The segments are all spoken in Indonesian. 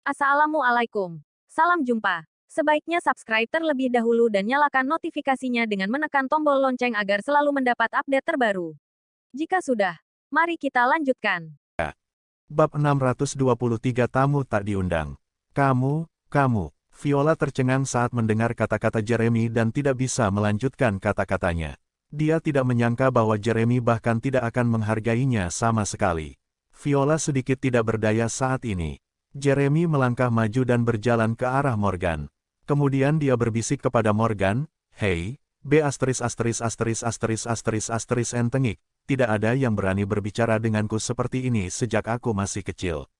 Assalamualaikum. Salam jumpa. Sebaiknya subscribe terlebih dahulu dan nyalakan notifikasinya dengan menekan tombol lonceng agar selalu mendapat update terbaru. Jika sudah, mari kita lanjutkan. Bab 623 Tamu tak diundang. Kamu. Viola tercengang saat mendengar kata-kata Jeremy dan tidak bisa melanjutkan kata-katanya. Dia tidak menyangka bahwa Jeremy bahkan tidak akan menghargainya sama sekali. Viola sedikit tidak berdaya saat ini. Jeremy melangkah maju dan berjalan ke arah Morgan. Kemudian dia berbisik kepada Morgan, "Hei, entengik, tidak ada yang berani berbicara denganku seperti ini sejak aku masih kecil.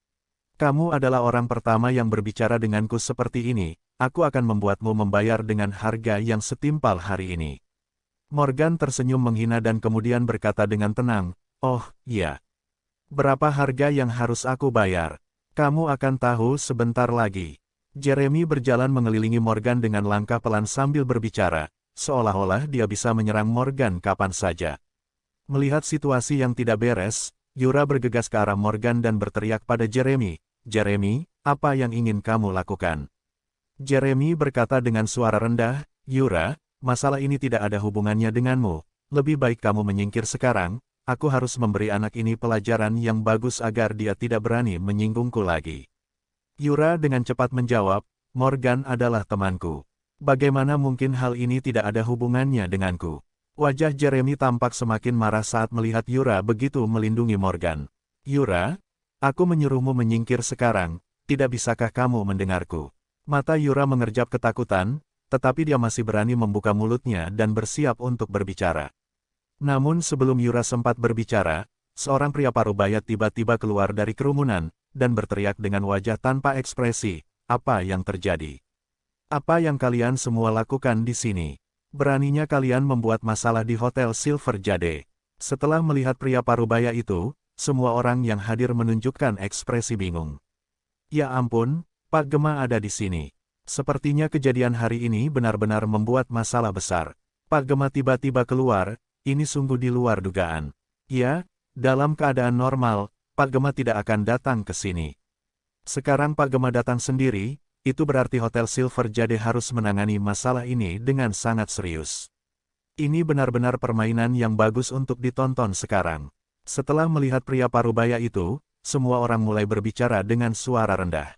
Kamu adalah orang pertama yang berbicara denganku seperti ini, aku akan membuatmu membayar dengan harga yang setimpal hari ini." Morgan tersenyum menghina dan kemudian berkata dengan tenang, "Oh, iya. Berapa harga yang harus aku bayar? Kamu akan tahu sebentar lagi." Jeremy berjalan mengelilingi Morgan dengan langkah pelan sambil berbicara, seolah-olah dia bisa menyerang Morgan kapan saja. Melihat situasi yang tidak beres, Yura bergegas ke arah Morgan dan berteriak pada Jeremy, "Jeremy, apa yang ingin kamu lakukan?" Jeremy berkata dengan suara rendah, "Yura, masalah ini tidak ada hubungannya denganmu, lebih baik kamu menyingkir sekarang, aku harus memberi anak ini pelajaran yang bagus agar dia tidak berani menyinggungku lagi." Yura dengan cepat menjawab, "Morgan adalah temanku. Bagaimana mungkin hal ini tidak ada hubungannya denganku?" Wajah Jeremy tampak semakin marah saat melihat Yura begitu melindungi Morgan. "Yura, aku menyuruhmu menyingkir sekarang, tidak bisakah kamu mendengarku?" Mata Yura mengerjap ketakutan, tetapi dia masih berani membuka mulutnya dan bersiap untuk berbicara. Namun sebelum Yura sempat berbicara, seorang pria parubaya tiba-tiba keluar dari kerumunan, dan berteriak dengan wajah tanpa ekspresi, "Apa yang terjadi? Apa yang kalian semua lakukan di sini? Beraninya kalian membuat masalah di Hotel Silver Jade." Setelah melihat pria parubaya itu, semua orang yang hadir menunjukkan ekspresi bingung. "Ya ampun, Pak Gema ada di sini. Sepertinya kejadian hari ini benar-benar membuat masalah besar. Pak Gema tiba-tiba keluar, ini sungguh di luar dugaan. Ya, dalam keadaan normal, Pak Gema tidak akan datang ke sini. Sekarang Pak Gema datang sendiri, itu berarti Hotel Silver Jade harus menangani masalah ini dengan sangat serius. Ini benar-benar permainan yang bagus untuk ditonton sekarang." Setelah melihat pria parubaya itu, semua orang mulai berbicara dengan suara rendah.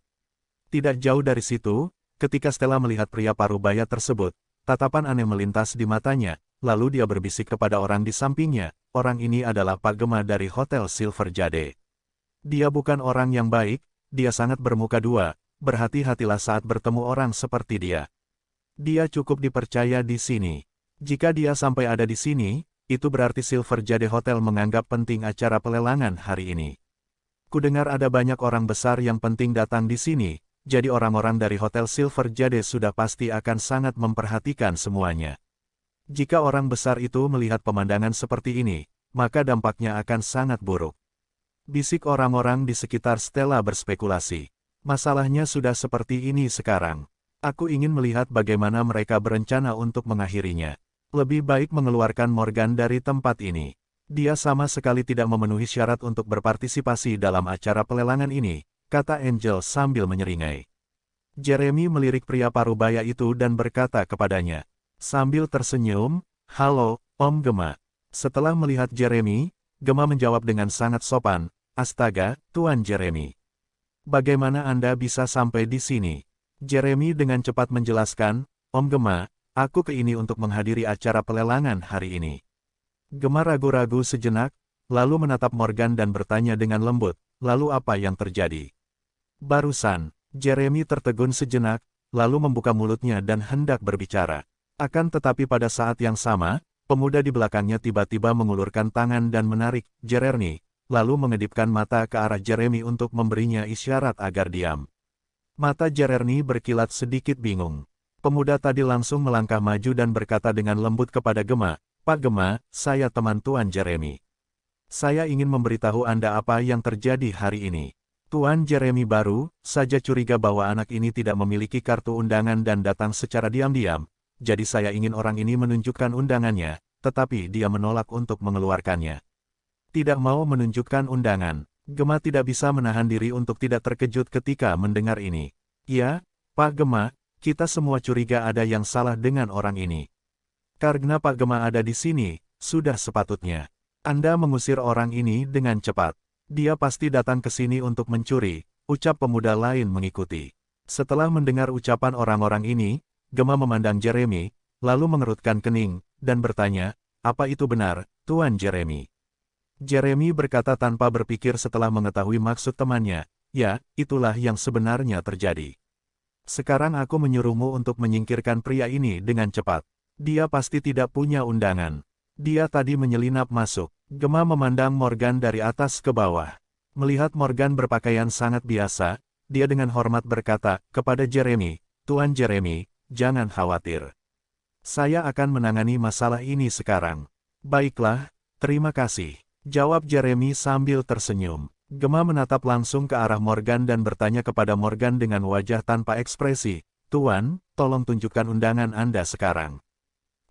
Tidak jauh dari situ, ketika Stella melihat pria parubaya tersebut, tatapan aneh melintas di matanya, lalu dia berbisik kepada orang di sampingnya, "Orang ini adalah Pak Gema dari Hotel Silver Jade. Dia bukan orang yang baik, dia sangat bermuka dua, berhati-hatilah saat bertemu orang seperti dia. Dia cukup dipercaya di sini. Jika dia sampai ada di sini, itu berarti Silver Jade Hotel menganggap penting acara pelelangan hari ini. Kudengar ada banyak orang besar yang penting datang di sini, jadi orang-orang dari Hotel Silver Jade sudah pasti akan sangat memperhatikan semuanya. Jika orang besar itu melihat pemandangan seperti ini, maka dampaknya akan sangat buruk." Bisik orang-orang di sekitar Stella berspekulasi. "Masalahnya sudah seperti ini sekarang. Aku ingin melihat bagaimana mereka berencana untuk mengakhirinya. Lebih baik mengeluarkan Morgan dari tempat ini. Dia sama sekali tidak memenuhi syarat untuk berpartisipasi dalam acara pelelangan ini," kata Angel sambil menyeringai. Jeremy melirik pria parubaya itu dan berkata kepadanya, sambil tersenyum, "Halo, Om Gema." Setelah melihat Jeremy, Gema menjawab dengan sangat sopan, "Astaga, Tuan Jeremy. Bagaimana Anda bisa sampai di sini?" Jeremy dengan cepat menjelaskan, "Om Gema, aku ke ini untuk menghadiri acara pelelangan hari ini." Gema ragu-ragu sejenak, lalu menatap Morgan dan bertanya dengan lembut, "Lalu apa yang terjadi?" "Barusan." Jeremy tertegun sejenak, lalu membuka mulutnya dan hendak berbicara. Akan tetapi pada saat yang sama, pemuda di belakangnya tiba-tiba mengulurkan tangan dan menarik Jeremy, lalu mengedipkan mata ke arah Jeremy untuk memberinya isyarat agar diam. Mata Jeremy berkilat sedikit bingung. Pemuda tadi langsung melangkah maju dan berkata dengan lembut kepada Gema, "Pak Gema, saya teman Tuan Jeremy. Saya ingin memberitahu Anda apa yang terjadi hari ini. Tuan Jeremy baru saja curiga bahwa anak ini tidak memiliki kartu undangan dan datang secara diam-diam, jadi saya ingin orang ini menunjukkan undangannya, tetapi dia menolak untuk mengeluarkannya." "Tidak mau menunjukkan undangan." Gema tidak bisa menahan diri untuk tidak terkejut ketika mendengar ini. Ya, Pak Gema, kita semua curiga ada yang salah dengan orang ini. Karena Pak Gema ada di sini, sudah sepatutnya Anda mengusir orang ini dengan cepat. Dia pasti datang ke sini untuk mencuri, ucap pemuda lain mengikuti. Setelah mendengar ucapan orang-orang ini, Gema memandang Jeremy, lalu mengerutkan kening, dan bertanya, apa itu benar, Tuan Jeremy? Jeremy berkata tanpa berpikir setelah mengetahui maksud temannya, ya, itulah yang sebenarnya terjadi. Sekarang aku menyuruhmu untuk menyingkirkan pria ini dengan cepat. Dia pasti tidak punya undangan. Dia tadi menyelinap masuk. Gema memandang Morgan dari atas ke bawah. Melihat Morgan berpakaian sangat biasa, dia dengan hormat berkata kepada Jeremy, Tuan Jeremy, jangan khawatir. Saya akan menangani masalah ini sekarang. Baiklah, terima kasih, jawab Jeremy sambil tersenyum. Gema menatap langsung ke arah Morgan dan bertanya kepada Morgan dengan wajah tanpa ekspresi, Tuan, tolong tunjukkan undangan Anda sekarang.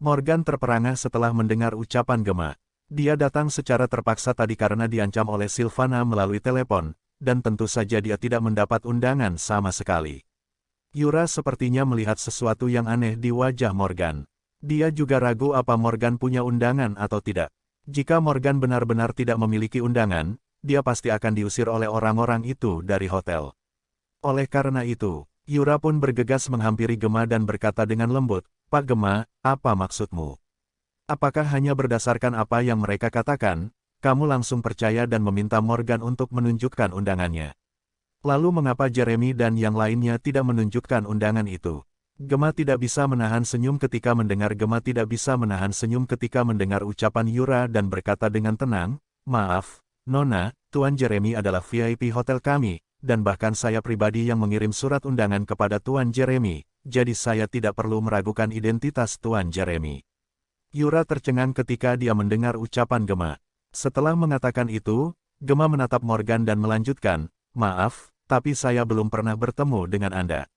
Morgan terperangah setelah mendengar ucapan Gema. Dia datang secara terpaksa tadi karena diancam oleh Sylvana melalui telepon, dan tentu saja dia tidak mendapat undangan sama sekali. Yura sepertinya melihat sesuatu yang aneh di wajah Morgan. Dia juga ragu apa Morgan punya undangan atau tidak. Jika Morgan benar-benar tidak memiliki undangan, dia pasti akan diusir oleh orang-orang itu dari hotel. Oleh karena itu, Yura pun bergegas menghampiri Gema dan berkata dengan lembut, Pak Gema, apa maksudmu? Apakah hanya berdasarkan apa yang mereka katakan, kamu langsung percaya dan meminta Morgan untuk menunjukkan undangannya? Lalu mengapa Jeremy dan yang lainnya tidak menunjukkan undangan itu? Gema tidak bisa menahan senyum ketika mendengar ucapan Yura dan berkata dengan tenang, maaf, Nona, Tuan Jeremy adalah VIP hotel kami, dan bahkan saya pribadi yang mengirim surat undangan kepada Tuan Jeremy. Jadi saya tidak perlu meragukan identitas Tuan Jeremy. Yura tercengang ketika dia mendengar ucapan Gema. Setelah mengatakan itu, Gema menatap Morgan dan melanjutkan, maaf, tapi saya belum pernah bertemu dengan Anda.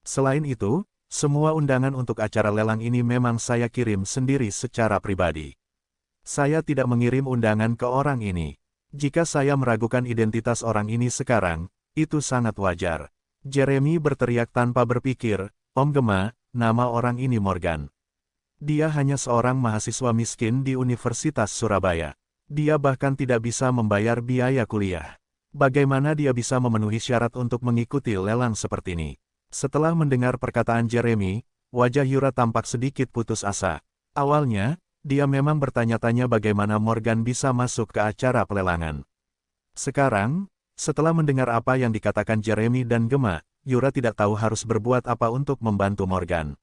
Selain itu, semua undangan untuk acara lelang ini memang saya kirim sendiri secara pribadi. Saya tidak mengirim undangan ke orang ini. Jika saya meragukan identitas orang ini sekarang, itu sangat wajar. Jeremy berteriak tanpa berpikir, Om Gema, nama orang ini Morgan. Dia hanya seorang mahasiswa miskin di Universitas Surabaya. Dia bahkan tidak bisa membayar biaya kuliah. Bagaimana dia bisa memenuhi syarat untuk mengikuti lelang seperti ini? Setelah mendengar perkataan Jeremy, wajah Yura tampak sedikit putus asa. Awalnya, dia memang bertanya-tanya bagaimana Morgan bisa masuk ke acara pelelangan. Sekarang, setelah mendengar apa yang dikatakan Jeremy dan Gema, Yura tidak tahu harus berbuat apa untuk membantu Morgan.